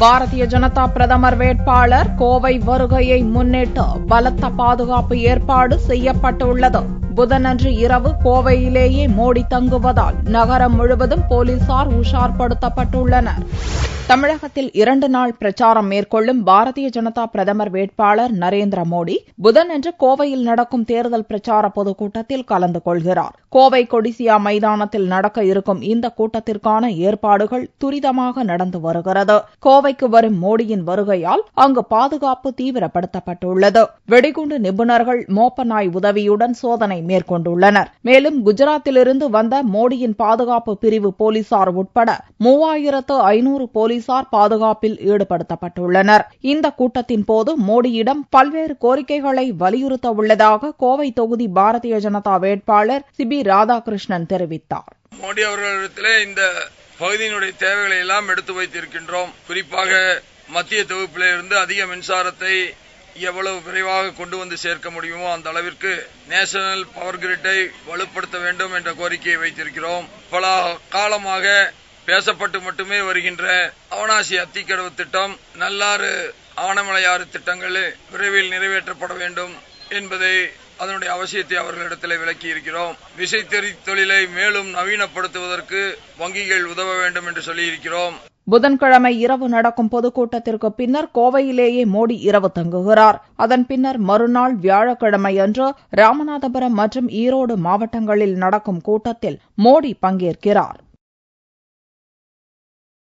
பாரதிய ஜனதா பிரதமர் வேட்பாளர் கோவை வருகையை முன்னிட்டு பலத்த பாதுகாப்பு ஏற்பாடு செய்யப்பட்டுள்ளது. புதனன்று இரவு கோவையிலேயே மோடி தங்குவதால் நகரம் முழுவதும் போலீசார் உஷார்படுத்தப்பட்டுள்ளனர். தமிழகத்தில் 2 நாள் பிரச்சாரம் மேற்கொள்ளும் பாரதிய ஜனதா பிரதமர் வேட்பாளர் நரேந்திர மோடி புதனன்று கோவையில் நடக்கும் தேர்தல் பிரச்சார பொதுக்கூட்டத்தில் கலந்து கொள்கிறார். கோவை கொடிசியா மைதானத்தில் நடக்க இருக்கும் இந்த கூட்டத்திற்கான ஏற்பாடுகள் துரிதமாக நடந்து வருகிறது. கோவைக்கு வரும் மோடியின் வருகையால் அங்கு பாதுகாப்பு தீவிரப்படுத்தப்பட்டுள்ளது. வெடிகுண்டு நிபுணர்கள் மோப்ப நாய் உதவியுடன் சோதனை மேற்கொண்டுள்ளனர். மேலும் குஜராத்திலிருந்து வந்த மோடியின் பாதுகாப்பு பிரிவு போலீசார் உட்பட 3500 போலீசார் பாதுகாப்பில் ஈடுபடுத்தப்பட்டுள்ளனர். இந்த கூட்டத்தின் போது மோடியிடம் பல்வேறு கோரிக்கைகளை வலியுறுத்த உள்ளதாக கோவை தொகுதி பாரதிய ஜனதா வேட்பாளர் சிபி ராதாகிருஷ்ணன் தெரிவித்தார். மோடி அவர்களிடத்திலே இந்த பகுதியினுடைய தேவைகளை எல்லாம் எடுத்து வைத்திருக்கின்றோம். குறிப்பாக மத்திய தொகுப்பிலிருந்து அதிக மின்சாரத்தை எவ்வளவு விரைவாக கொண்டு வந்து சேர்க்க முடியுமோ அந்த அளவிற்கு நேஷனல் பவர் கிரிட்டை வலுப்படுத்த வேண்டும் என்ற கோரிக்கையை வைத்திருக்கிறோம். பல காலமாக பேசப்பட்டு மட்டுமே வருகின்ற அவனாசி அத்திக்கடவு திட்டம், நல்லாறு ஆனமலையாறு திட்டங்கள் விரைவில் நிறைவேற்றப்பட வேண்டும் என்பதை அதனுடைய அவசியத்தை அவர்களிடத்தில் விளக்கி இருக்கிறோம். விசைத்தறி தொழிலை மேலும் நவீனப்படுத்துவதற்கு வங்கிகள் உதவ வேண்டும் என்று சொல்லியிருக்கிறோம். புதன்கிழமை இரவு நடக்கும் பொதுக்கூட்டத்திற்கு பின்னர் கோவையிலேயே மோடி இரவு தங்குகிறார். அதன் பின்னர் மறுநாள் வியாழக்கிழமையன்று ராமநாதபுரம் மற்றும் ஈரோடு மாவட்டங்களில் நடக்கும் கூட்டத்தில் மோடி பங்கேற்கிறார்.